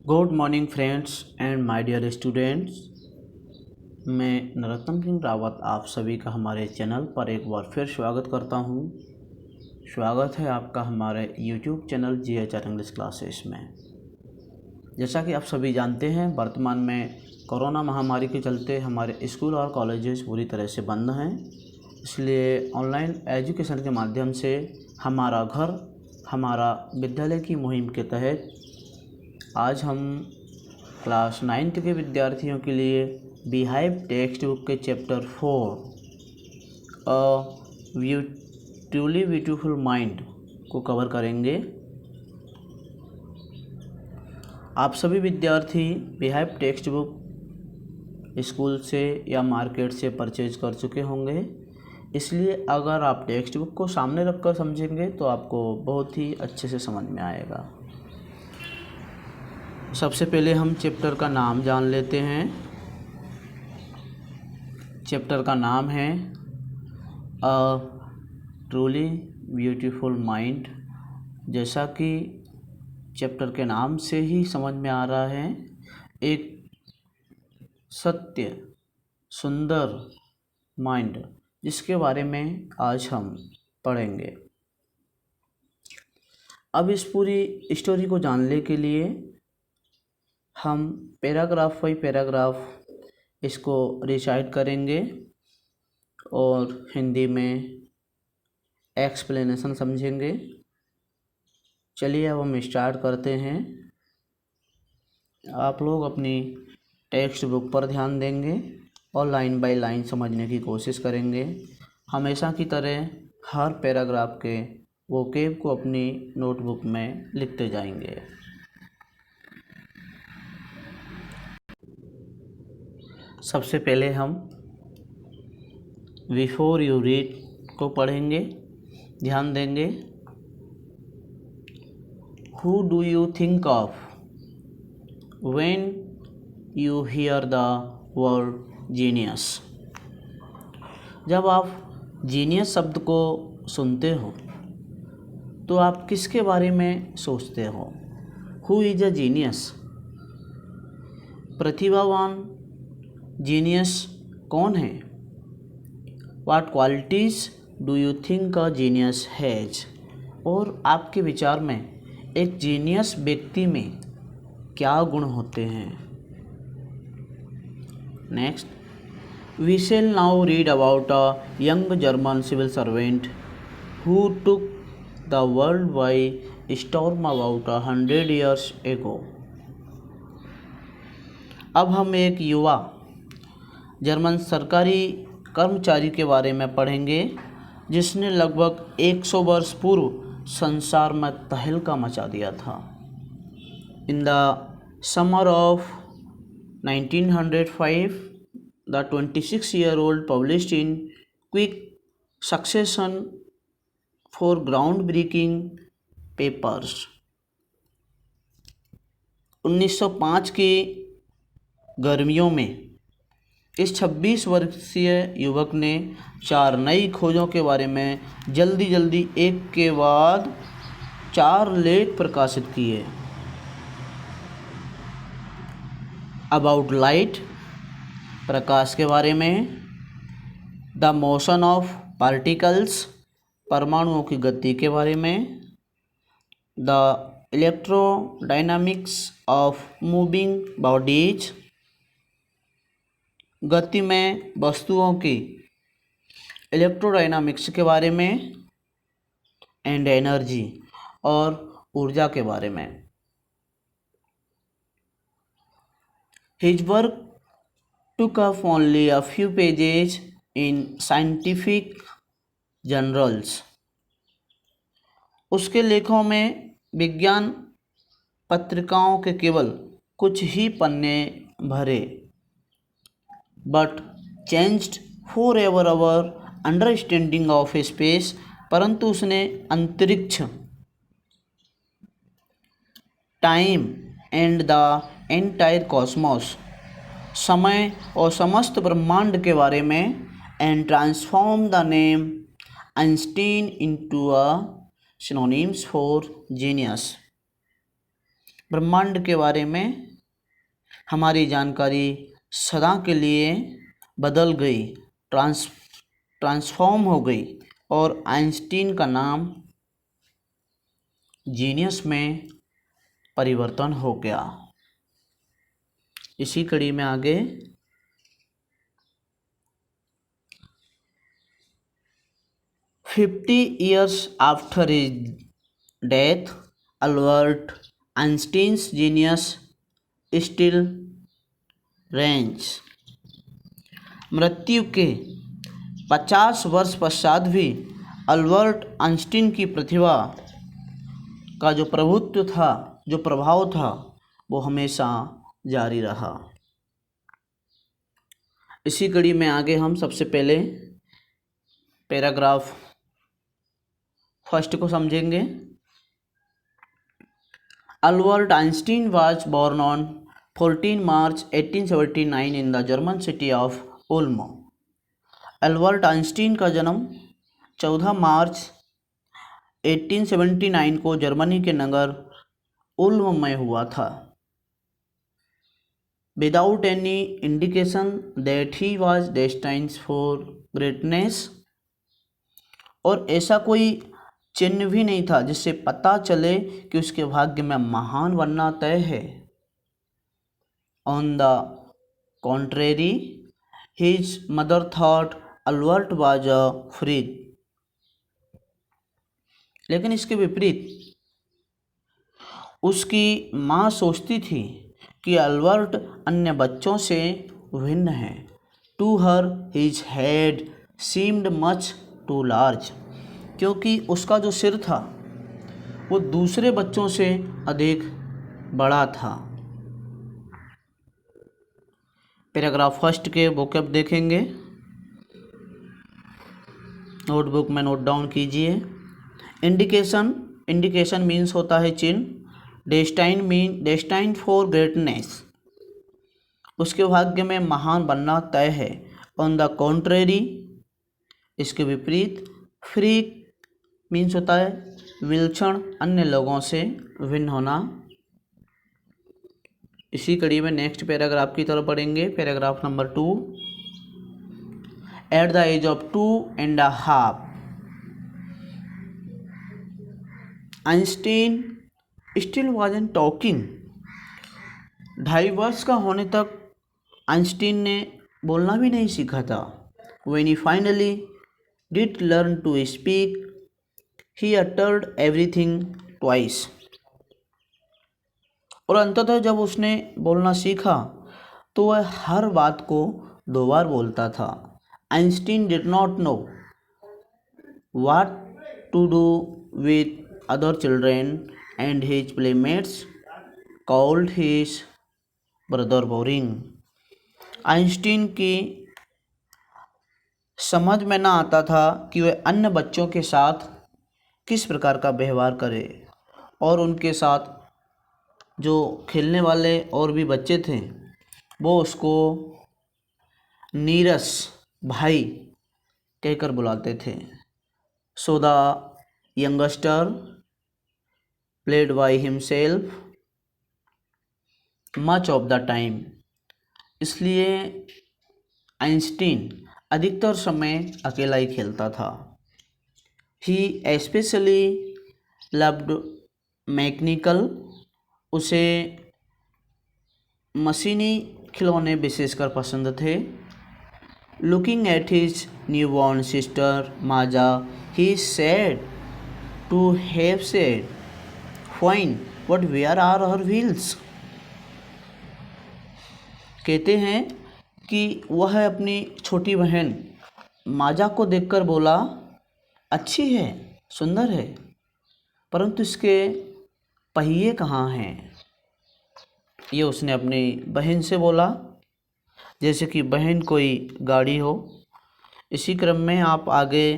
Good morning friends and my dear students. मैं नरोत्तम सिंह रावत आप सभी का हमारे चैनल पर एक बार फिर स्वागत करता हूं। स्वागत है आपका हमारे YouTube channel GHR English classes में। जैसा कि आप सभी जानते हैं, वर्तमान में कोरोना महामारी के चलते हमारे स्कूल और कॉलेजेस पूरी तरह से बंद हैं। इसलिए ऑनलाइन एजुकेशन के माध्यम से हमारा घर हमारा विद्यालय की मुहिम के तहत आज हम क्लास 9th के विद्यार्थियों के लिए बीहाइव टेक्स्ट बुक के chapter 4 a truly beautiful mind को कवर करेंगे। आप सभी विद्यार्थी बीहाइव टेक्स्ट बुक स्कूल से या मार्केट से परचेज कर चुके होंगे, इसलिए अगर आप टेक्स्ट बुक को सामने रखकर समझेंगे तो आपको बहुत ही अच्छे से समझ में आएगा। सबसे पहले हम चैप्टर का नाम जान लेते हैं। चैप्टर का नाम है अ ट्रूली ब्यूटीफुल माइंड। जैसा कि चैप्टर के नाम से ही समझ में आ रहा है, एक सत्य सुंदर माइंड, जिसके बारे में आज हम पढ़ेंगे। अब इस पूरी स्टोरी को जानने के लिए हम पैराग्राफ बाई पैराग्राफ इसको रिसाइट करेंगे और हिंदी में एक्सप्लेनेशन समझेंगे। चलिए अब हम स्टार्ट करते हैं। आप लोग अपनी टेक्स्ट बुक पर ध्यान देंगे और लाइन बाय लाइन समझने की कोशिश करेंगे। हमेशा की तरह हर पैराग्राफ के वोकैब को अपनी नोटबुक में लिखते जाएंगे। सबसे पहले हम बिफोर यू रीड को पढ़ेंगे, ध्यान देंगे। Who do you think of when you here the word genius. जब आप जीनियस शब्द को सुनते हो तो आप किसके बारे में सोचते हो? Who is a genius? प्रतिभावान जीनियस कौन है? What qualities do you think a genius has? और आपके विचार में एक जीनियस व्यक्ति में क्या गुण होते हैं? Next, we shall now read about a young German civil servant who took the world by storm about 100 years ago। अब हम एक युवा जर्मन सरकारी कर्मचारी के बारे में पढ़ेंगे, जिसने लगभग 100 वर्ष पूर्व संसार में तहलका मचा दिया था। In the summer of 1905 the 26-year-old published in quick succession 4 groundbreaking papers। 1905 की गर्मियों में इस 26 वर्षीय युवक ने 4 नई खोजों के बारे में जल्दी एक के बाद 4 लेख प्रकाशित किए। अबाउट लाइट, प्रकाश के बारे में। द मोशन ऑफ पार्टिकल्स, परमाणुओं की गति के बारे में। The electrodynamics of moving bodies, गति में वस्तुओं की इलेक्ट्रोडायनामिक्स के बारे में। एंड एनर्जी, और ऊर्जा के बारे में। His work took up only a few pages in scientific journals. उसके लेखों में विज्ञान पत्रिकाओं के केवल कुछ ही पन्ने भरे। But changed for ever our understanding of space, परंतु उसने अंतरिक्ष, time and the entire Cosmos, समय और समस्त ब्रह्मांड के बारे में। And transform the name Einstein into a synonyms for genius, ब्रह्मांड के बारे में हमारी जानकारी सदा के लिए बदल गई, ट्रांसफॉर्म हो गई और आइंस्टीन का नाम जीनियस में परिवर्तन हो गया। इसी कड़ी में आगे 50 years after his death, Albert Einstein's genius still reigns। मृत्यु के 50 वर्ष पश्चात भी अल्बर्ट आइंस्टीन की प्रतिभा का जो प्रभुत्व था, जो प्रभाव था, वो हमेशा जारी रहा। इसी कड़ी में आगे हम सबसे पहले पैराग्राफ फर्स्ट को समझेंगे। Albert Einstein was born on 14 March 1879 in the German city of Ulm. Albert Einstein का जन्म 14 मार्च 1879 को जर्मनी के नगर उल्म में हुआ था। Without any indication that he was destined for greatness, और ऐसा कोई चिन्ह भी नहीं था जिससे पता चले कि उसके भाग्य में महान बनना तय है। On the contrary his mother thought Albert was a freak. लेकिन इसके विपरीत उसकी माँ सोचती थी कि अल्बर्ट अन्य बच्चों से भिन्न है। To her his head seemed much too large, क्योंकि उसका जो सिर था वो दूसरे बच्चों से अधिक बड़ा था। पैराग्राफ फर्स्ट के वोकैब देखेंगे, नोटबुक में नोट डाउन कीजिए। इंडिकेशन मीन्स होता है चिन्ह। डेस्टाइन फॉर ग्रेटनेस, उसके भाग्य में महान बनना तय है। ऑन द कॉन्ट्रेरी, इसके विपरीत। फ्रीक मीन्स होता है विलक्षण, अन्य लोगों से भिन्न होना। इसी कड़ी में नेक्स्ट पैराग्राफ की तरफ बढ़ेंगे। Paragraph number 2। At the age of 2.5 Einstein still wasn't talking. 2.5 वर्ष का होने तक आइंस्टीन ने बोलना भी नहीं सीखा था। When he finally did learn to speak, he uttered everything twice. और अंततः जब उसने बोलना सीखा तो वह हर बात को 2 बार बोलता था। Einstein did not know what to do with other children and his playmates called his brother boring. Einstein की समझ में ना आता था कि वह अन्य बच्चों के साथ किस प्रकार का व्यवहार करे, और उनके साथ जो खेलने वाले और भी बच्चे थे वो उसको नीरस भाई कहकर बुलाते थे। So the youngster played by himself much of the time. इसलिए आइंस्टीन अधिकतर समय अकेला ही खेलता था। ही एस्पेशली लव्ड मैकेनिकल, उसे मशीनी खिलौने विशेषकर पसंद थे। Looking at his newborn sister Maja, he said to have said fine what where are her wheels. कहते हैं कि वह अपनी छोटी बहन माजा को देखकर बोला, अच्छी है, सुंदर है, परंतु इसके पहिए कहाँ हैं। ये उसने अपनी बहन से बोला, जैसे कि बहन कोई गाड़ी हो। इसी क्रम में आप आगे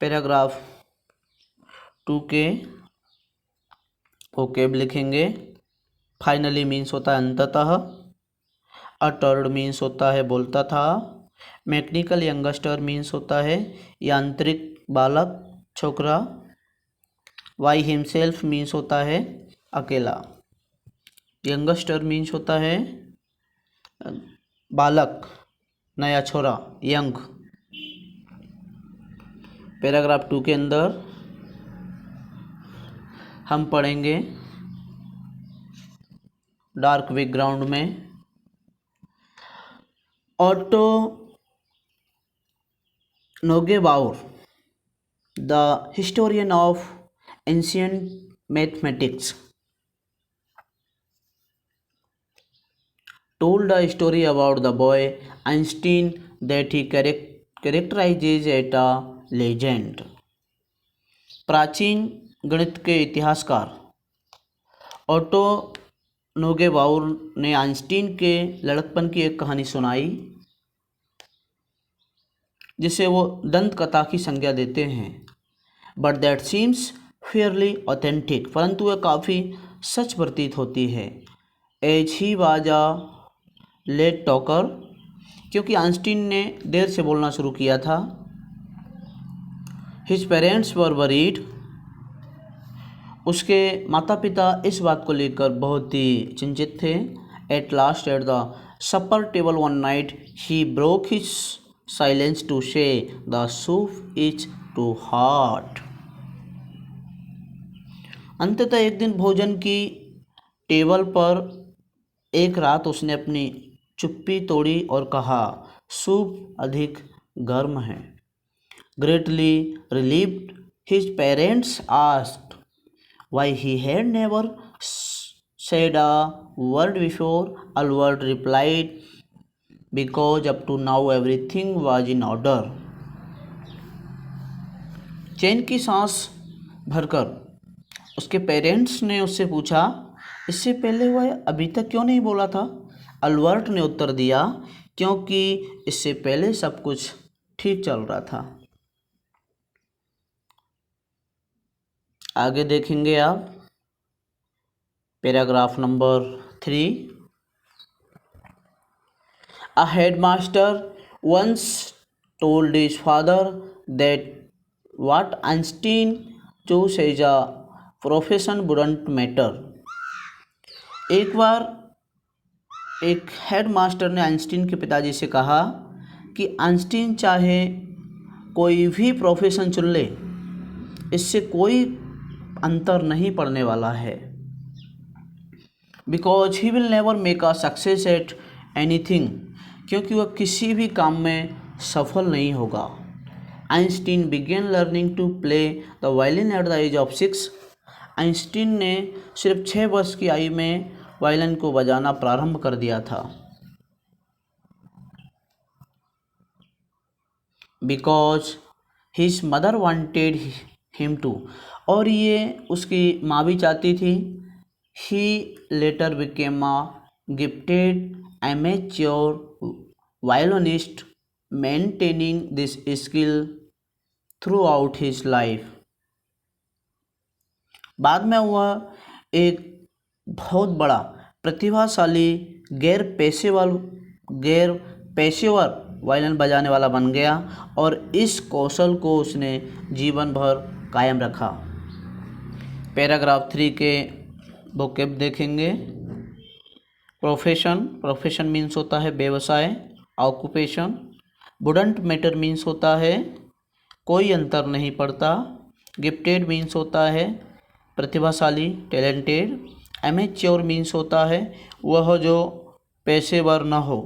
पैराग्राफ 2 के वोकैब लिखेंगे। फाइनली मीन्स होता है अंततः। अटर्ड मीन्स होता है बोलता था। मैकेनिकल यंगस्टर मीन्स होता है यांत्रिक बालक, छोकरा। वाई हिमसेल्फ मीन्स होता है अकेला। यंगस्टर मीन्स होता है बालक, नया छोरा, यंग। पैराग्राफ 2 के अंदर हम पढ़ेंगे डार्क बैकग्राउंड में Otto Neugebauer, the historian of ancient mathematics, told a story about the boy Einstein that he characterizes as a legend। प्राचीन गणित के इतिहासकार ऑटो नोगेबाउर ने आइंस्टीन के लड़कपन की एक कहानी सुनाई जिसे वो दंत कथा की संज्ञा देते हैं। But that seems fairly authentic, परंतु वह काफ़ी सच प्रतीत होती है। As he was a late talker, क्योंकि आइंस्टीन ने देर से बोलना शुरू किया था। हिज पेरेंट्स वर वरीड, उसके माता पिता इस बात को लेकर बहुत ही चिंतित थे। At last at the supper table one night he broke his silence to say the soup is too hot. अंततः एक दिन भोजन की टेबल पर एक रात उसने अपनी चुप्पी तोड़ी और कहा, सूप अधिक गर्म है। Greatly relieved his parents asked why he had never said a word before। Albert replied, because up to now everything was in order। चैन की सांस भरकर उसके पेरेंट्स ने उससे पूछा, इससे पहले वह अभी तक क्यों नहीं बोला था। अल्बर्ट ने उत्तर दिया, क्योंकि इससे पहले सब कुछ ठीक चल रहा था। आगे देखेंगे आप paragraph number 3। A headmaster once told his father that what Einstein chose as a profession wouldn't matter। एक बार एक हेडमास्टर ने आइंस्टीन के पिताजी से कहा कि आइंस्टीन चाहे कोई भी प्रोफेशन चुन ले, इससे कोई अंतर नहीं पड़ने वाला है। Because he will never make a success at anything, क्योंकि वह किसी भी काम में सफल नहीं होगा। Einstein began learning to play the violin at the age of 6। Einstein ने सिर्फ 6 वर्ष की आयु में वायलिन को बजाना प्रारंभ कर दिया था। Because his mother wanted him to, और ये उसकी माँ भी चाहती थी। He later became a gifted amateur violinist, maintaining this skill throughout his life. बाद में वह एक बहुत बड़ा प्रतिभाशाली गैर पेशेवर वायलिन बजाने वाला बन गया और इस कौशल को उसने जीवन भर कायम रखा। पैराग्राफ 3 के वोकैब देखेंगे। प्रोफेशन मीन्स होता है व्यवसाय, ऑक्यूपेशन। वुडंट मैटर मीन्स होता है कोई अंतर नहीं पड़ता। गिफ्टेड मीन्स होता है प्रतिभाशाली, टैलेंटेड। एमेच्योर मीन्स होता है वह जो पेशेवर न हो,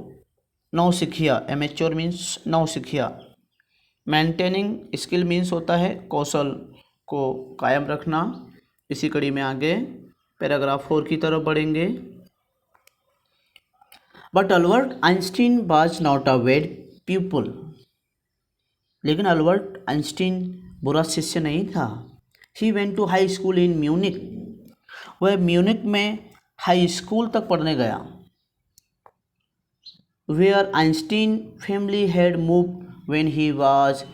नौसिखिया। एमेच्योर मीन्स नौसिखिया। मेंटेनिंग स्किल मीन्स होता है कौशल को कायम रखना। इसी कड़ी में आगे पैराग्राफ 4 की तरफ बढ़ेंगे। But Albert Einstein was not a bad people, लेकिन अल्बर्ट आइंस्टीन बुरा शिष्य नहीं था। He went to high school in Munich, वह म्यूनिक में हाई स्कूल तक पढ़ने गया। Where Einstein family had moved when he was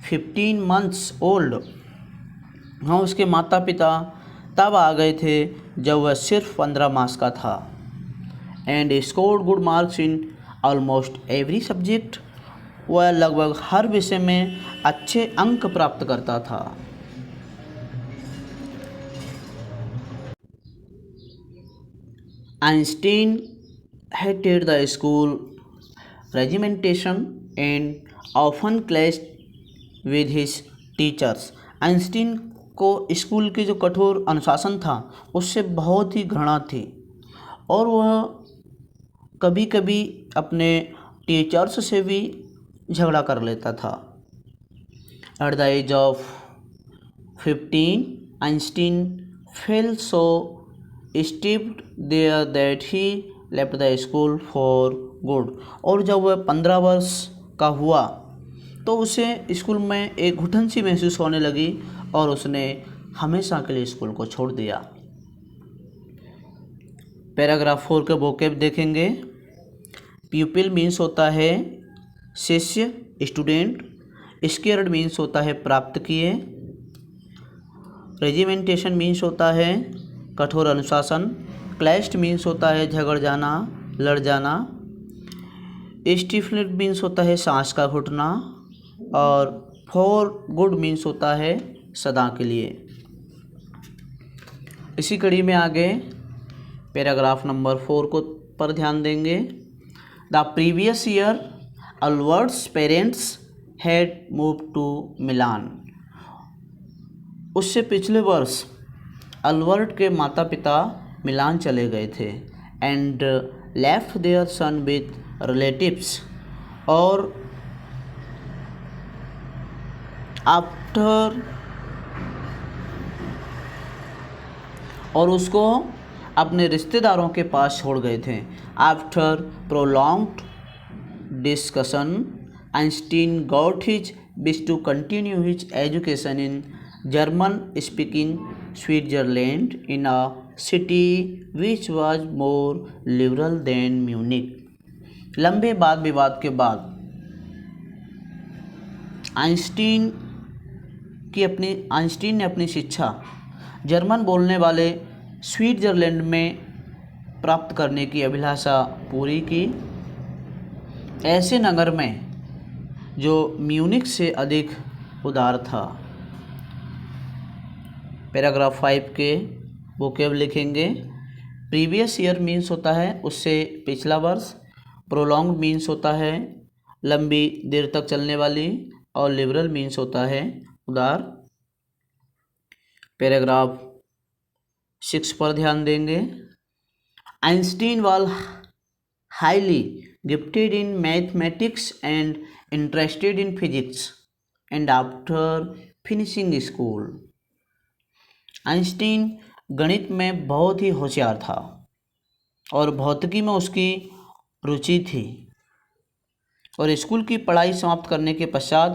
15 months old, हाँ उसके माता पिता तब आ गए थे जब वह सिर्फ 15 मास का था। And scored good marks in almost every subject, वह लगभग हर विषय में अच्छे अंक प्राप्त करता था। Einstein hated the school regimentation and often clashed with his teachers. Einstein को स्कूल की जो कठोर अनुशासन था उससे बहुत ही घृणा थी और वह कभी कभी अपने टीचर्स से भी झगड़ा कर लेता था। At the age of 15, Einstein felt so steeped there that he left the school for good। और जब वह 15 वर्ष का हुआ तो उसे स्कूल में एक घुटन सी महसूस होने लगी और उसने हमेशा के लिए स्कूल को छोड़ दिया। पैराग्राफ 4 के वोकैब देखेंगे। प्यूपिल मीन्स होता है शिष्य, स्टूडेंट। स्केयर्ड मीन्स होता है प्राप्त किए। रेजिमेंटेशन मीन्स होता है कठोर अनुशासन। क्लैश्ड मीन्स होता है झगड़ जाना, लड़ जाना। स्टिफनेड मीन्स होता है सांस का घुटना। और फॉर गुड मीन्स होता है सदा के लिए। इसी कड़ी में आगे पैराग्राफ नंबर 4 को पर ध्यान देंगे। The previous year Albert's parents had move to Milan. उससे पिछले वर्ष अल्बर्ट के माता पिता मिलान चले गए थे। And left their son with relatives. और आफ्टर और उसको अपने रिश्तेदारों के पास छोड़ गए थे। After prolonged discussion, Einstein got his wish to continue his education in German speaking Switzerland in a city which was more liberal than Munich. लंबे वाद विवाद के बाद आइंस्टीन ने अपनी शिक्षा जर्मन बोलने वाले स्विट्जरलैंड में प्राप्त करने की अभिलाषा पूरी की। ऐसे नगर में जो म्यूनिक से अधिक उदार था। पैराग्राफ 5 के वोकैब लिखेंगे। प्रीवियस ईयर मीन्स होता है उससे पिछला वर्ष। प्रोलॉन्ग मीन्स होता है लंबी देर तक चलने वाली। और लिबरल मीन्स होता है उदार। पैराग्राफ 6 पर ध्यान देंगे। Einstein was highly gifted in mathematics and interested in physics and after finishing school. Einstein गणित में बहुत ही होशियार था और भौतिकी में उसकी रुचि थी। और स्कूल की पढ़ाई समाप्त करने के पश्चात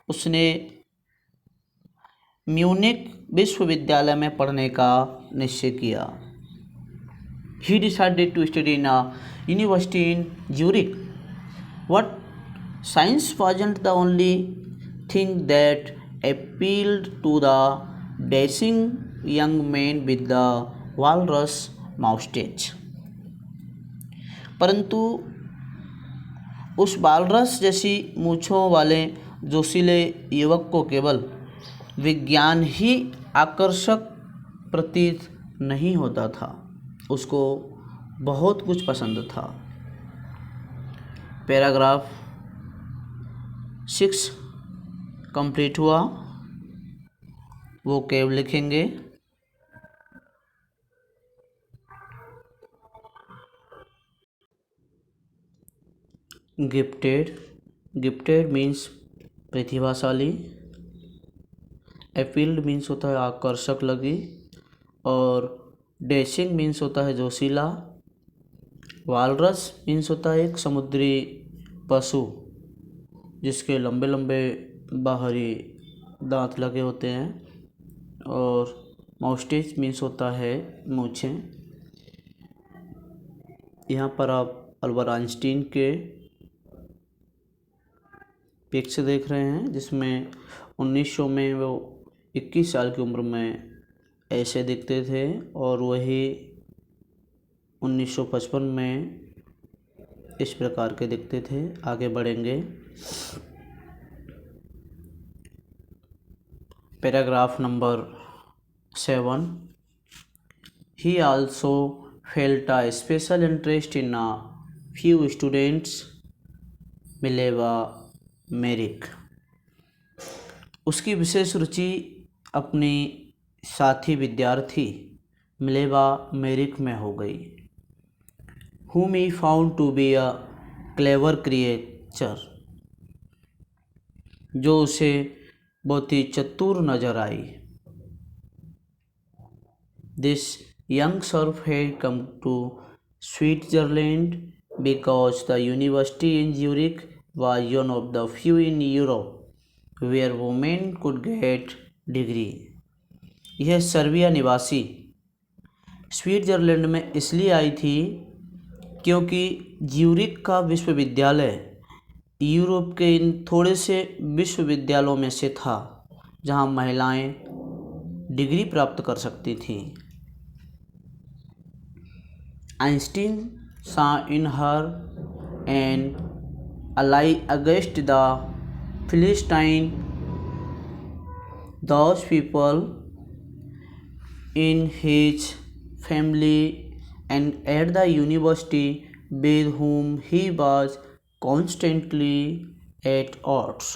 उसने म्यूनिक विश्वविद्यालय में पढ़ने का निश्चय किया। He decided to study in a university in Zurich. But science wasn't the only thing that appealed to the dashing young man with the walrus mustache. परंतु उस वालरस जैसी मूँछों वाले जोशीले युवक को केवल विज्ञान ही आकर्षक प्रतीत नहीं होता था, उसको बहुत कुछ पसंद था। पैराग्राफ 6 कंप्लीट हुआ। वो केवल लिखेंगे। गिफ्टेड मीन्स प्रतिभाशाली। अपील्ड मीन्स होता है आकर्षक लगी। और डैशिंग मीन्स होता है जोशीला। वालरस मीन्स होता है एक समुद्री पशु जिसके लंबे लंबे बाहरी दांत लगे होते हैं। और माउस्टेच मीन्स होता है मूँछें। यहाँ पर आप अल्बर्ट आइंस्टीन के पिक्स देख रहे हैं जिसमें 1900 में वो 21 साल की उम्र में ऐसे दिखते थे और वही 1955 में इस प्रकार के दिखते थे। आगे बढ़ेंगे। Paragraph number 7। He also felt a special interest in a few students, Mileva Maric. उसकी विशेष रुचि अपनी साथी विद्यार्थी मिलेवा मेरिक में हो गई, whom he found to be a clever creature, जो उसे बहुत ही चतुर नजर आई। This young serf had come to Switzerland because the university in Zurich was one of the few in Europe where women could get degree। यह Serbia निवासी Switzerland में इसलिए आई थी क्योंकि ज्यूरिक का विश्वविद्यालय यूरोप के इन थोड़े से विश्वविद्यालयों में से था जहां महिलाएं डिग्री प्राप्त कर सकती थीं। Einstein saw in her an ally against the Philistine, those people in his family and at the university with whom he was constantly at odds।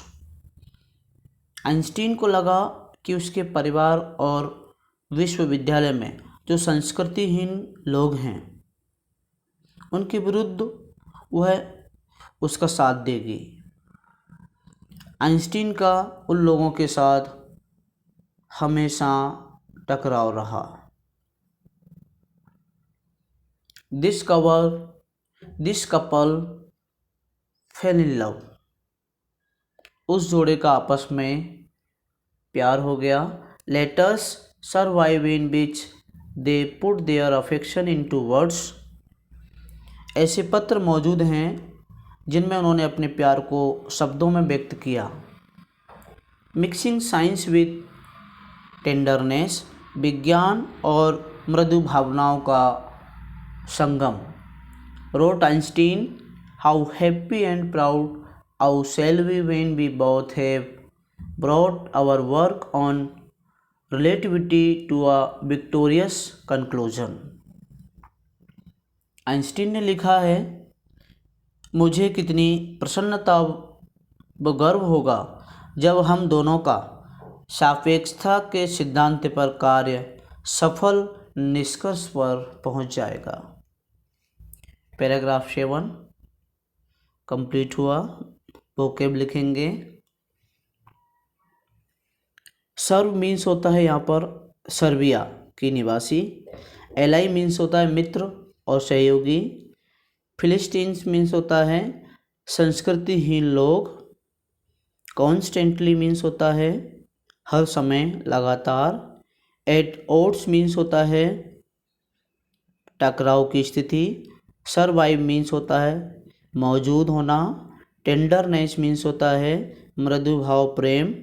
Einstein को लगा कि उसके परिवार और विश्वविद्यालय में जो संस्कृतिहीन लोग हैं उनके विरुद्ध वह उसका साथ देगी। आइंस्टीन का उन लोगों के साथ हमेशा टकराव रहा। This couple fell in love। उस जोड़े का आपस में प्यार हो गया। Letters survive in which they put their affection into words। ऐसे पत्र मौजूद हैं जिनमें उन्होंने अपने प्यार को शब्दों में व्यक्त किया। मिक्सिंग साइंस विथ टेंडरनेस, विज्ञान और मृदु भावनाओं का संगम। Wrote Einstein, how happy and proud how shall we when we both have brought our work on relativity to a victorious conclusion. Einstein ने लिखा है, मुझे कितनी प्रसन्नता व गर्व होगा जब हम दोनों का सापेक्षता के सिद्धांत पर कार्य सफल निष्कर्ष पर पहुंच जाएगा। पैराग्राफ 7 कंप्लीट हुआ। वोकैब लिखेंगे। सर्व मीन्स होता है यहाँ पर सर्बिया की निवासी। एलाई मीन्स होता है मित्र और सहयोगी। फिलिस्टीन्स मीन्स होता है संस्कृतिहीन लोग। कॉन्स्टेंटली मीन्स होता है हर समय, लगातार। एट ओड्स मीन्स होता है टकराव की स्थिति। सर्वाइव मीन्स होता है मौजूद होना। टेंडरनेस मीन्स होता है मृदु भाव, प्रेम।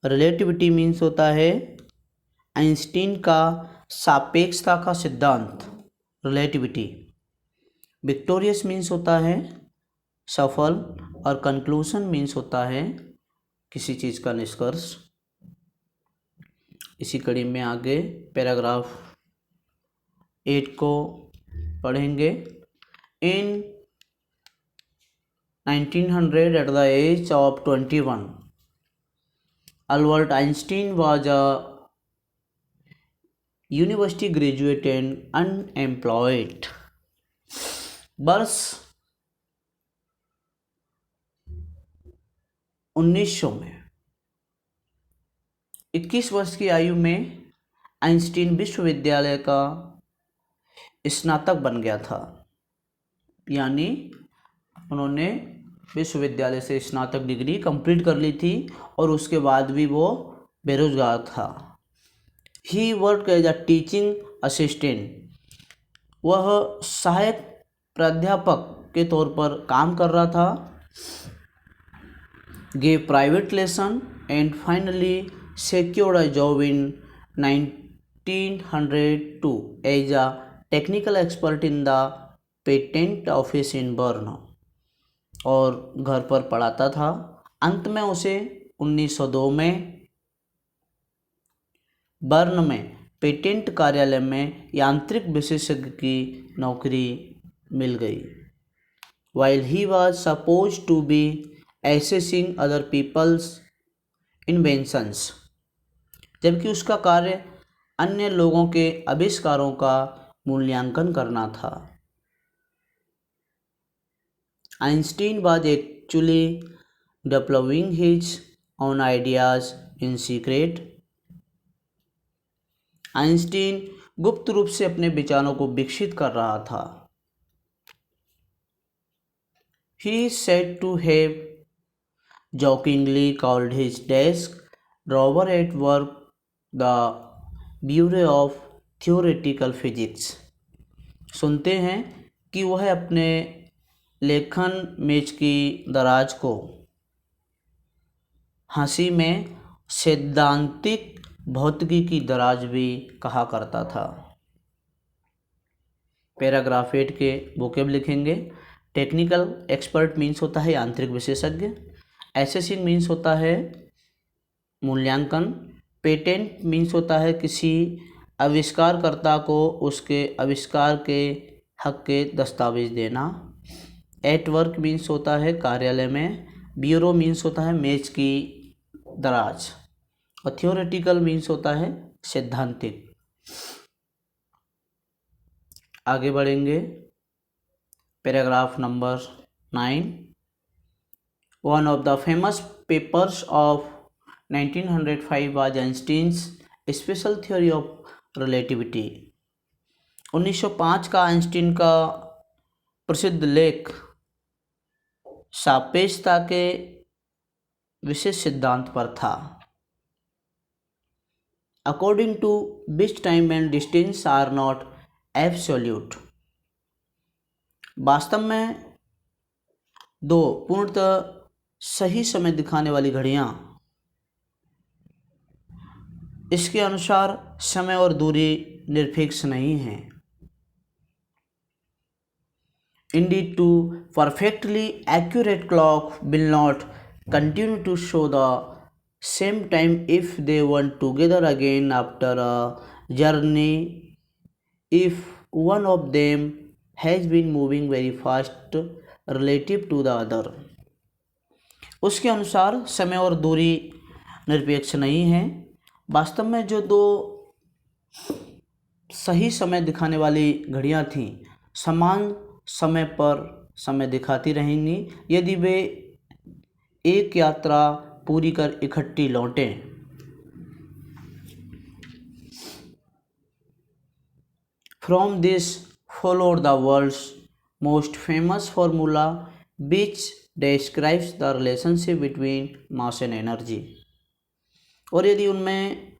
रिलेटिविटी मीन्स होता है आइंस्टीन का सापेक्षता का सिद्धांत, रिलेटिविटी। विक्टोरियस मीन्स होता है सफल और कंक्लूजन मीन्स होता है किसी चीज़ का निष्कर्ष। इसी कड़ी में आगे पैराग्राफ 8 को पढ़ेंगे। इन 1900 at the age of 21, Albert Einstein was a university graduate and unemployed। वर्ष 1900 में 21 वर्ष की आयु में आइंस्टीन विश्वविद्यालय का स्नातक बन गया था, यानी उन्होंने विश्वविद्यालय से स्नातक डिग्री कंप्लीट कर ली थी और उसके बाद भी वो बेरोजगार था। He work as a teaching assistant. वह सहायक प्राध्यापक के तौर पर काम कर रहा था। gave private lesson and finally secured a job in 1902 as a technical expert in the patent office in Bern। और घर पर पढ़ाता था। अंत में उसे 1902 में बर्न में पेटेंट कार्यालय में यांत्रिक विशेषज्ञ की नौकरी मिल गई। While he was supposed to be assessing other people's inventions, जबकि उसका कार्य अन्य लोगों के आविष्कारों का मूल्यांकन करना था। Einstein was actually developing his own ideas in secret. Einstein गुप्त रूप से अपने विचारों को विकसित कर रहा था। He is said to have jokingly called his desk drawer at work the Bureau of Theoretical Physics. सुनते हैं कि वह अपने लेखन मेज की दराज को हंसी में सैद्धांतिक भौतिकी की दराज भी कहा करता था। पैराग्राफ 8 के वोकेब लिखेंगे। टेक्निकल एक्सपर्ट मीन्स होता है यांत्रिक विशेषज्ञ। एसेसिंग मीन्स होता है मूल्यांकन। पेटेंट मीन्स होता है किसी आविष्कारकर्ता को उसके आविष्कार के हक के दस्तावेज देना। एट वर्क मीन्स होता है कार्यालय में। ब्यूरो मीन्स होता है मेज की दराज। और थियोरेटिकल मीन्स होता है सैद्धांतिक। आगे बढ़ेंगे। Paragraph number 9। One of the famous papers of 1905 was Einstein's special theory of relativity. 1905 का आइंस्टीन का प्रसिद्ध लेख सापेक्षता के विशेष सिद्धांत पर था। According to which time and distance are not absolute. वास्तव में दो पूर्णतः सही समय दिखाने वाली घड़ियाँ इसके अनुसार समय और दूरी निरपेक्ष नहीं हैं। Indeed, two perfectly accurate clock will not continue to show the same time if they went together again after a journey if one of them has been moving very fast relative to the other. उसके अनुसार समय और दूरी निरपेक्ष नहीं है। वास्तव में जो दो सही समय दिखाने वाली घड़ियाँ थीं समान समय पर समय दिखाती रहेंगी यदि वे एक यात्रा पूरी कर इकट्ठी लौटें। From this followed the world's most famous formula which describes the relationship between mass and energy. और यदि उनमें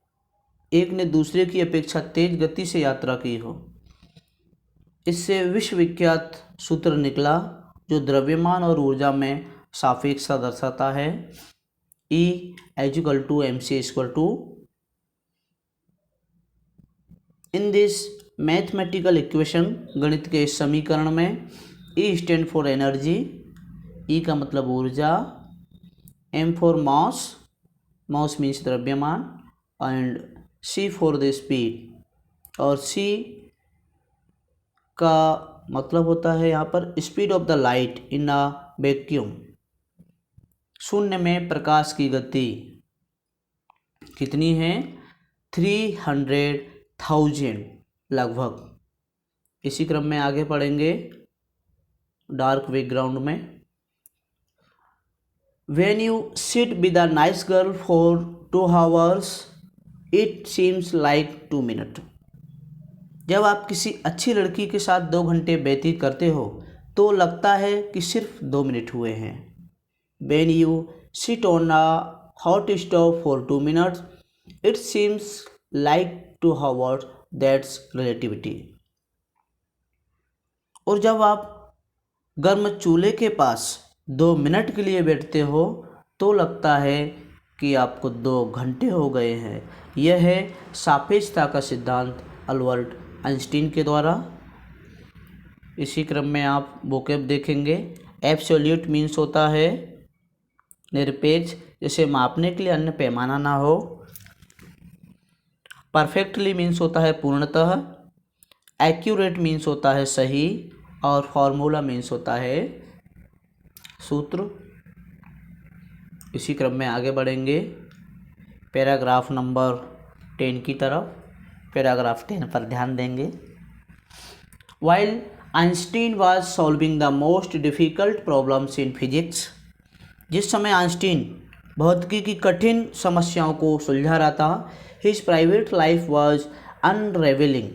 एक ने दूसरे की अपेक्षा तेज गति से यात्रा की हो, इससे विश्वविख्यात सूत्र निकला जो द्रव्यमान और ऊर्जा में सापेक्षता दर्शाता है। E = mc = in this mathematical equation गणित के इस समीकरण में E stand for energy, E का मतलब ऊर्जा, M for mass, mass means द्रव्यमान, and C for the speed, और C का मतलब होता है यहाँ पर speed of the light in a vacuum. शून्य में प्रकाश की गति कितनी है? 300,000 लगभग। इसी क्रम में आगे पढ़ेंगे डार्क बैकग्राउंड में। When you sit with a nice girl for 2 hours, it seems like 2 minutes. जब आप किसी अच्छी लड़की के साथ 2 घंटे व्यतीत करते हो तो लगता है कि सिर्फ 2 मिनट हुए हैं। When you sit on a hot stove for 2 minutes, it seems like 2 hours. That's relativity. और जब आप गर्म चूल्हे के पास 2 मिनट के लिए बैठते हो तो लगता है कि आपको 2 घंटे हो गए हैं। यह है सापेक्षता का सिद्धांत अल्बर्ट आइंस्टीन के द्वारा। इसी क्रम में आप वोकैब देखेंगे। एब्सोल्यूट मीन्स होता है निरपेक्ष, जैसे मापने के लिए अन्य पैमाना ना हो। परफेक्टली मीन्स होता है पूर्णतः, एक्यूरेट मीन्स होता है सही, और फॉर्मूला मीन्स होता है सूत्र। इसी क्रम में आगे बढ़ेंगे पैराग्राफ नंबर 10 की तरफ। पैराग्राफ 10 पर ध्यान देंगे। While Einstein was solving the most difficult problems in physics, जिस समय आइंस्टीन भौतिकी की कठिन समस्याओं को सुलझा रहा था, his private life was unravelling,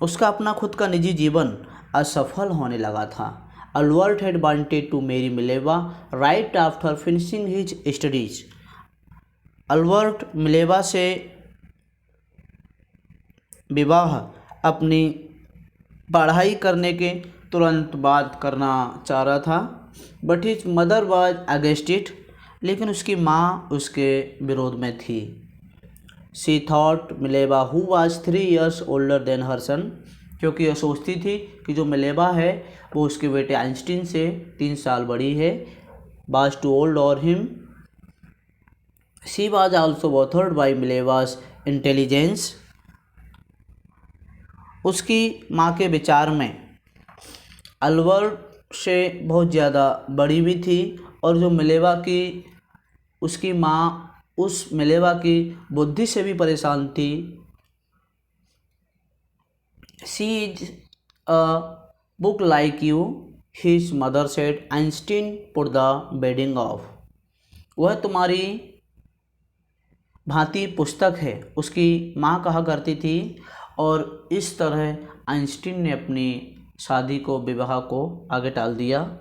उसका अपना खुद का निजी जीवन असफल होने लगा था। Albert had wanted to marry Mileva right after finishing his studies, Albert Mileva से विवाह अपनी पढ़ाई करने के तुरंत बाद करना चाह रहा था। But his mother was against it, लेकिन उसकी माँ उसके विरोध में थी। She thought Mileva who was 3 years older than her son, क्योंकि यह सोचती थी कि जो मिलेवा है वो उसके बेटे आइंस्टीन से 3 साल बड़ी है। Was too old for him. She was also bothered by Mileva's intelligence, उसकी माँ के विचार में अल्बर्ट से बहुत ज़्यादा बड़ी भी थी, और जो मिलेवा की उसकी माँ उस मिलेवा की बुद्धि से भी परेशान थी। She is a book like you, his mother said, Einstein put the bedding off, वह तुम्हारी भांति पुस्तक है, उसकी माँ कहा करती थी। और इस तरह आइंस्टीन ने अपनी शादी को, विवाह को आगे टाल दिया।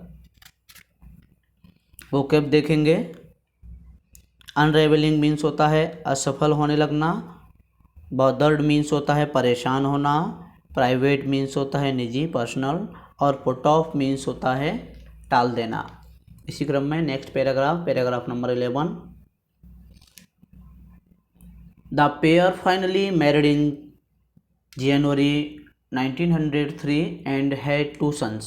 वो कब देखेंगे। अनरेवलिंग मीन्स होता है असफल होने लगना, बॉदर्ड मीन्स होता है परेशान होना, प्राइवेट मीन्स होता है निजी पर्सनल, और पुट ऑफ मीन्स होता है टाल देना। इसी क्रम में next paragraph, paragraph number 11। The pair finally married in January 1903 and had 2 sons,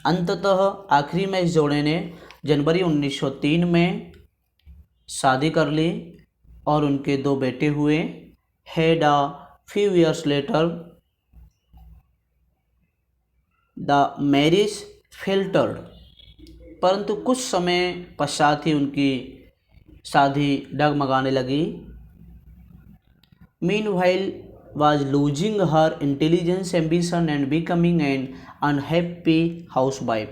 अंततः आखिरी में इस जोड़े ने जनवरी 1903 में शादी कर ली और उनके 2 बेटे हुए। Had a few years later the marriage faltered, परंतु कुछ समय पश्चात ही उनकी शादी डगमगाने लगी। Meanwhile was losing her intelligence, ambition and becoming an unhappy housewife,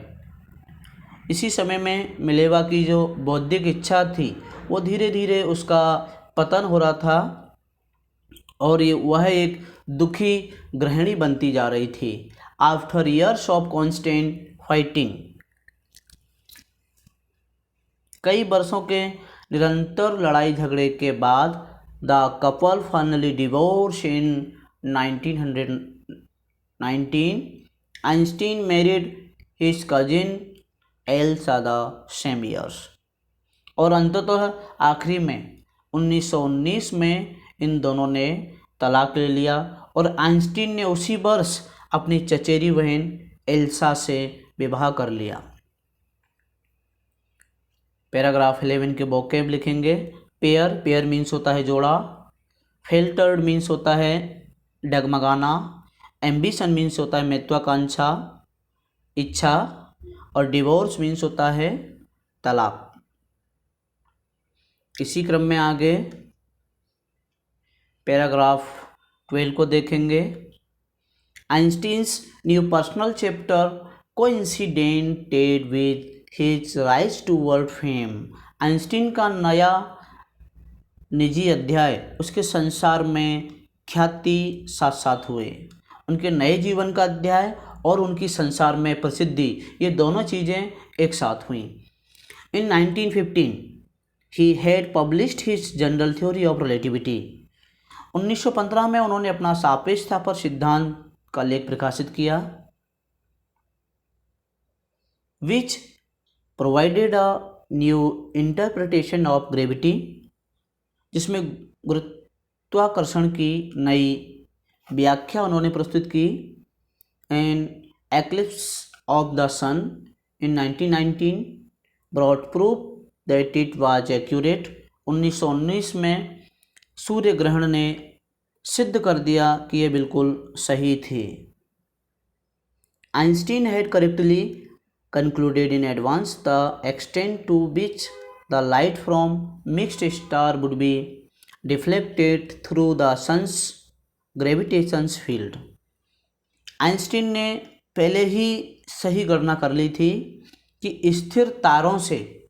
इसी समय में मिलेवा की जो बौद्धिक इच्छा थी वो धीरे धीरे उसका पतन हो रहा था, और ये वह एक दुखी गृहिणी बनती जा रही थी। After years of constant fighting, कई वर्षों के निरंतर लड़ाई झगड़े के बाद The couple finally divorced in 1919. Einstein married his cousin Elsa the same years. और अंततः आखिरी में 1919 में इन दोनों ने तलाक ले लिया, और आइंस्टीन ने उसी वर्ष अपनी चचेरी बहन एल्सा से विवाह कर लिया। पैराग्राफ 11 के वोकैब लिखेंगे। पेयर, पेयर मीन्स होता है जोड़ा, फेल्टर्ड मीन्स होता है डगमगाना, एम्बिशन मीन्स होता है महत्वाकांक्षा, इच्छा, और डिवोर्स मीन्स होता है तलाक। इसी क्रम में आगे पैराग्राफ 12 को देखेंगे। Einstein's new personal chapter coincided with his rise to world fame, Einstein का नया निजी अध्याय उसके संसार में ख्याति साथ साथ हुए। उनके नए जीवन का अध्याय और उनकी संसार में प्रसिद्धि, ये दोनों चीज़ें एक साथ हुई। इन 1915 he had published his general theory of relativity, 1915 में उन्होंने अपना सापेक्षता पर सिद्धांत का लेख प्रकाशित किया। Which provided a new interpretation of gravity, जिसमें गुरुत्वाकर्षण की नई व्याख्या उन्होंने प्रस्तुत की। And eclipse of the sun in 1919 brought proof that it was accurate, 1919 में सूर्य ग्रहण ने सिद्ध कर दिया कि ये बिल्कुल सही थी। Einstein had correctly concluded in advance the extent to which the light from mixed star would be deflected through the sun's gravitational field। Einstein ने पहले ही सही गणना कर ली थी कि स्थिर तारों से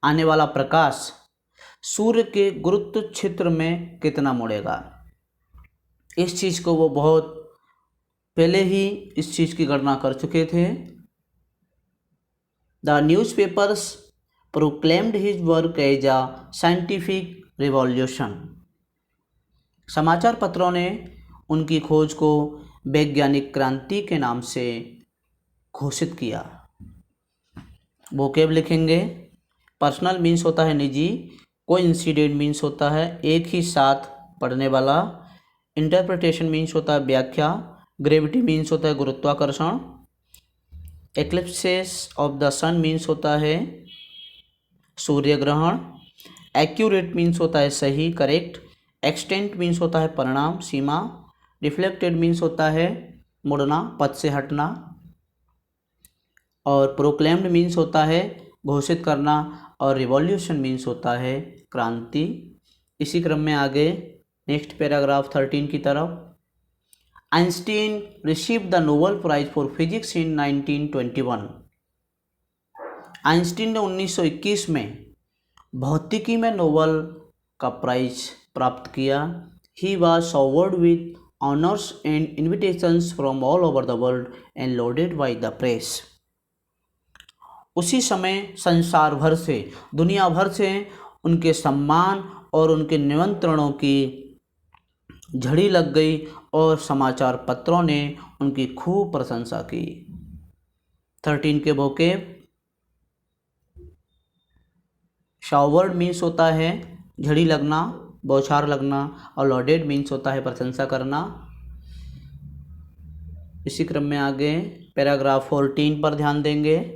आने वाला प्रकाश सूर्य के गुरुत्व क्षेत्र में कितना मुड़ेगा। इस चीज़ को वो बहुत पहले ही इस चीज़ की गणना कर चुके थे। The newspapers proclaimed his work as a scientific revolution. समाचार पत्रों ने उनकी खोज को वैज्ञानिक क्रांति के नाम से घोषित किया। वोकेब लिखेंगे। पर्सनल मीन्स होता है निजी, कोइंसिडेंट मीन्स होता है एक ही साथ पढ़ने वाला, इंटरप्रिटेशन मीन्स होता है व्याख्या, ग्रेविटी मीन्स होता है गुरुत्वाकर्षण, eclipses of the sun means होता है सूर्य ग्रहण, एक्यूरेट मीन्स होता है सही करेक्ट, एक्सटेंट मीन्स होता है परिणाम सीमा, रिफ्लेक्टेड मीन्स होता है मुड़ना पथ से हटना, और प्रोक्लेम्ड मीन्स होता है घोषित करना, और रिवॉल्यूशन मीन्स होता है क्रांति। इसी क्रम में आगे नेक्स्ट पैराग्राफ 13 की तरफ। Einstein received the Nobel prize for physics in 1921। Einstein ने 1921 में भौतिकी में नोबेल का प्राइज प्राप्त किया। He was showered with honours and invitations from all over the world and lauded by the press. उसी समय संसार भर से, दुनिया भर से उनके सम्मान और उनके निमंत्रणों की झड़ी लग गई और समाचार पत्रों ने उनकी खूब प्रशंसा की। 13 के वोकेब। शावर्ड मीन्स होता है झड़ी लगना, बौछार लगना, और लॉडेड मीन्स होता है प्रशंसा करना। इसी क्रम में आगे पैराग्राफ 14 पर ध्यान देंगे।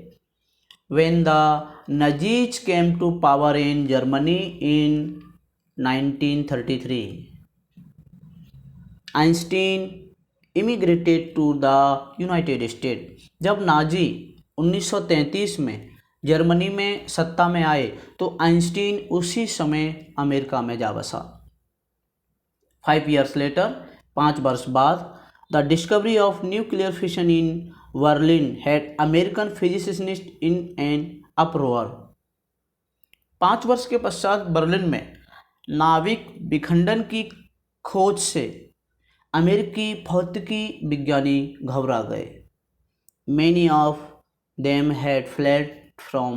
When the Nazis came to power in Germany in 1933, Einstein immigrated to the United States। जब नाजी 1933 में जर्मनी में सत्ता में आए तो आइंस्टीन उसी समय अमेरिका में जा बसा। 5 years later, 5 वर्ष बाद, the discovery of nuclear fission in Berlin had American physicists in an uproar। 5 वर्ष के पश्चात बर्लिन में नाविक विखंडन की खोज से अमेरिकी भौतिकी विज्ञानी घबरा गए। Many of them had fled from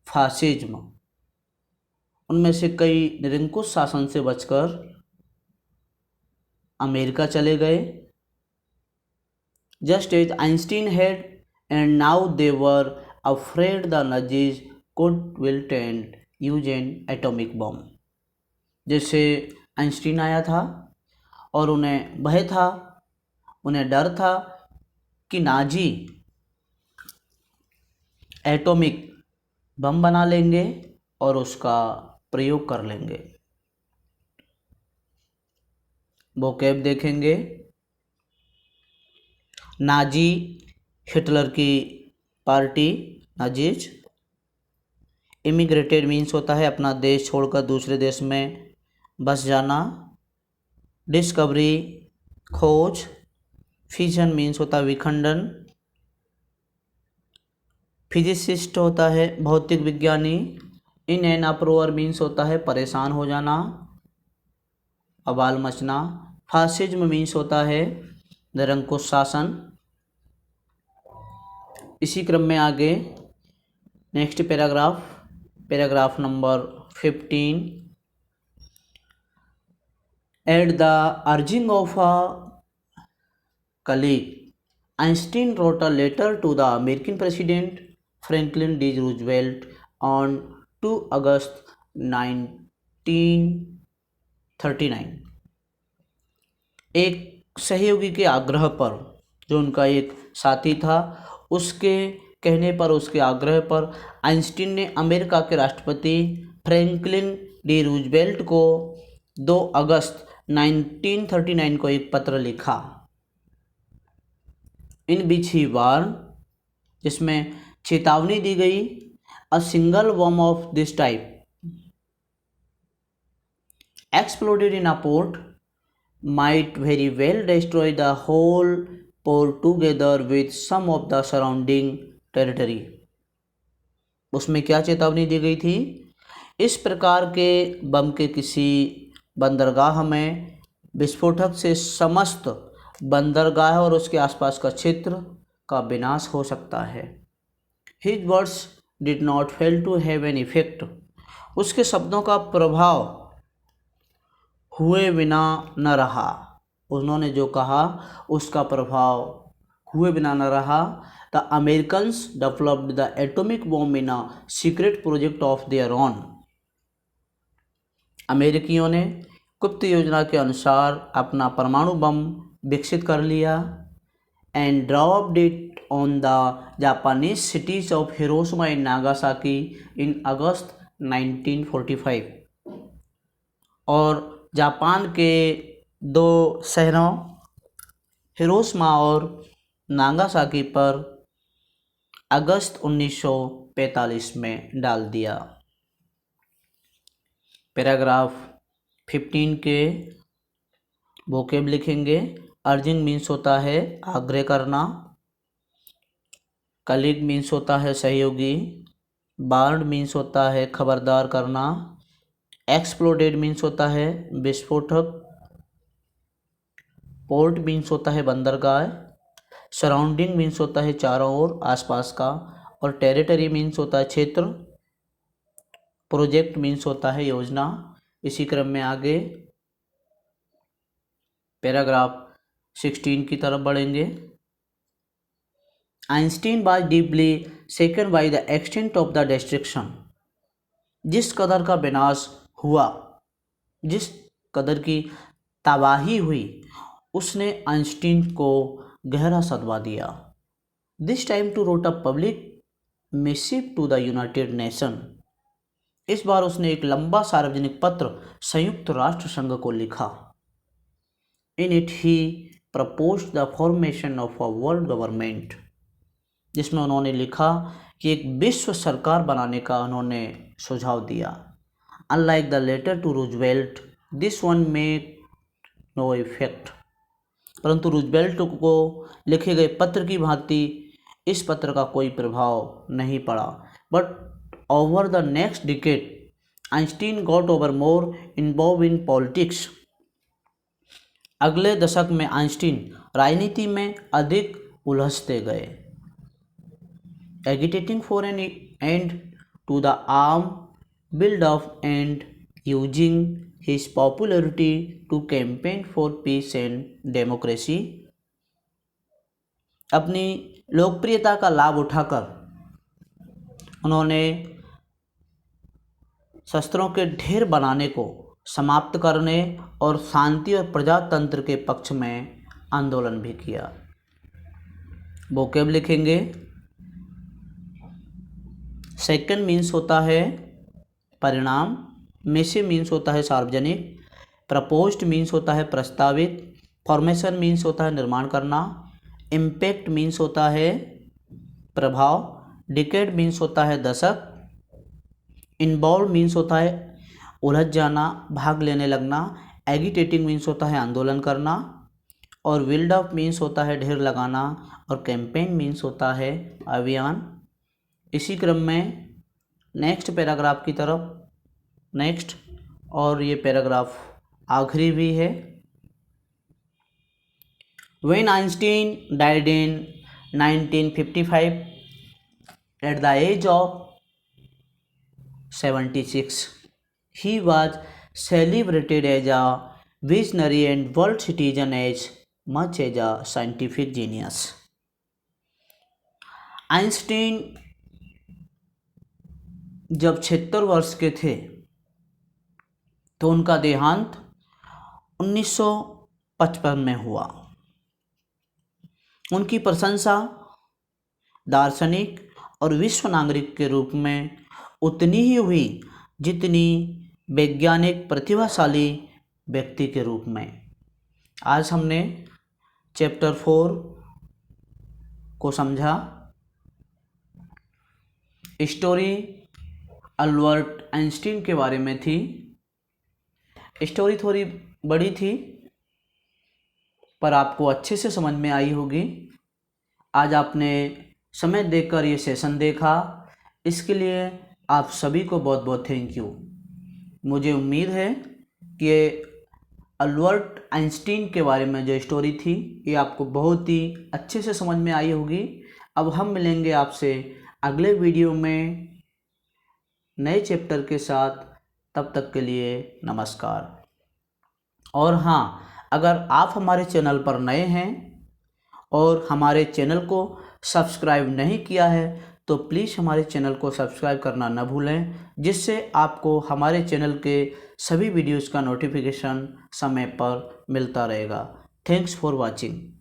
fascism। उनमें से कई निरंकुश शासन से बचकर अमेरिका चले गए। Just as Einstein had, and now they were afraid the Nazis could wield and use an atomic bomb। जैसे आइंस्टीन आया था और उन्हें भय था, उन्हें डर था कि नाजी एटॉमिक बम बना लेंगे और उसका प्रयोग कर लेंगे। वोकैब देखेंगे। नाजी हिटलर की पार्टी नाजीज। इमिग्रेटेड मीन्स होता है अपना देश छोड़कर दूसरे देश में बस जाना। डिस्कवरी खोज। फिजन मीन्स होता है विखंडन। फिजिसिस्ट होता है भौतिक विज्ञानी। इन एन अप्रोवर मीन्स होता है परेशान हो जाना, अबाल मचना। फासिज्म मीन्स होता है निरंकुश शासन। इसी क्रम में आगे next paragraph number 15। At the urging of a colleague, Einstein wrote a letter to the American President Franklin D. Roosevelt on 2 August 1939। एक सहयोगी के आग्रह पर, जो उनका एक साथी था, उसके कहने पर, उसके आग्रह पर आइंस्टीन ने अमेरिका के राष्ट्रपति फ्रैंकलिन डी रूजवेल्ट को 2 अगस्त 1939 को एक पत्र लिखा, इन विच ही वार्न, जिसमें चेतावनी दी गई, a single bomb of this type exploded in a port might very well destroy the whole port together with some of the surrounding territory। उसमें क्या चेतावनी दी गई थी? इस प्रकार के बम के किसी बंदरगाह में विस्फोटक से समस्त बंदरगाह और उसके आसपास का क्षेत्र का विनाश हो सकता है। His words did not fail to have an effect। उसके शब्दों का प्रभाव हुए बिना न रहा। उन्होंने जो कहा उसका प्रभाव हुए बिना न रहा। The Americans developed the atomic bomb in a secret project of their own. अमेरिकियों ने गुप्त योजना के अनुसार अपना परमाणु बम विकसित कर लिया। And dropped it on the Japanese cities of Hiroshima and Nagasaki in August 1945। और जापान के 2 शहरों हिरोशिमा और नागासाकी पर अगस्त 1945 में डाल दिया। पैराग्राफ 15 के वोकेब लिखेंगे। अर्जिंग मीन्स होता है आग्रह करना, कलीग मीन्स होता है सहयोगी, वार्न मीन्स होता है खबरदार करना, एक्सप्लोडेड मीन्स होता है विस्फोटक, पोर्ट मीन्स होता है बंदरगाह, सराउंडिंग मीन्स होता है चारों ओर आसपास का, और टेरिटरी मीन्स होता है क्षेत्र, प्रोजेक्ट मीन्स होता है योजना। इसी क्रम में आगे पैराग्राफ 16 की तरफ बढ़ेंगे। Einstein was deeply shaken by the extent of the destruction. जिस कदर का विनाश हुआ, जिस कदर की तबाही हुई, उसने आइंस्टीन को गहरा सदमा दिया। This time to wrote a public missive to the United Nation. इस बार उसने एक लंबा सार्वजनिक पत्र संयुक्त राष्ट्र संघ को लिखा। In it he proposed the formation of a world government. जिसमें उन्होंने लिखा कि एक विश्व सरकार बनाने का उन्होंने सुझाव दिया। Unlike the letter to Roosevelt this one make no effect. परंतु रूजवेल्ट को लिखे गए पत्र की भांति इस पत्र का कोई प्रभाव नहीं पड़ा। But over the next decade Einstein got over more involve in politics. अगले दशक में आइंस्टीन राजनीति में अधिक उलझते गए। Agitating for an end to the arm build up and using his popularity to campaign for peace and democracy. अपनी लोकप्रियता का लाभ उठाकर उन्होंने शस्त्रों के ढेर बनाने को समाप्त करने और शांति और प्रजातंत्र के पक्ष में आंदोलन भी किया। वोकेब लिखेंगे। सेकंड मीन्स होता है परिणाम, मिसिव मीन्स होता है सार्वजनिक, प्रपोज्ड मीन्स होता है प्रस्तावित, फॉर्मेशन मीन्स होता है निर्माण करना, इम्पैक्ट मीन्स होता है प्रभाव, डिकेड मीन्स होता है दशक, इन्वॉल्व मीन्स होता है उलझ जाना, भाग लेने लगना, एगिटेटिंग मीन्स होता है आंदोलन करना, और बिल्ड अप मीन्स होता है ढेर लगाना, और कैंपेन मीन्स होता है अभियान। इसी क्रम में नेक्स्ट पैराग्राफ की तरफ नेक्स्ट, और ये पैराग्राफ आखिरी भी है। When Einstein died in 1955 at the age of 76, he was celebrated as a visionary and world citizen as much as a scientific genius। Einstein जब 76 वर्ष के थे तो उनका देहांत 1955 में हुआ। उनकी प्रशंसा दार्शनिक और विश्व नागरिक के रूप में उतनी ही हुई जितनी वैज्ञानिक प्रतिभाशाली व्यक्ति के रूप में। आज हमने चैप्टर 4 को समझा। स्टोरी अल्बर्ट आइंस्टीन के बारे में थी। स्टोरी थोड़ी बड़ी थी पर आपको अच्छे से समझ में आई होगी। आज आपने समय देखकर ये सेशन देखा, इसके लिए आप सभी को बहुत बहुत थैंक यू। मुझे उम्मीद है कि अल्बर्ट आइंस्टीन के बारे में जो स्टोरी थी ये आपको बहुत ही अच्छे से समझ में आई होगी। अब हम मिलेंगे आपसे अगले वीडियो में नए चैप्टर के साथ। तब तक के लिए नमस्कार। और हाँ, अगर आप हमारे चैनल पर नए हैं और हमारे चैनल को सब्सक्राइब नहीं किया है तो प्लीज़ हमारे चैनल को सब्सक्राइब करना न भूलें, जिससे आपको हमारे चैनल के सभी वीडियोज़ का नोटिफिकेशन समय पर मिलता रहेगा। Thanks for watching.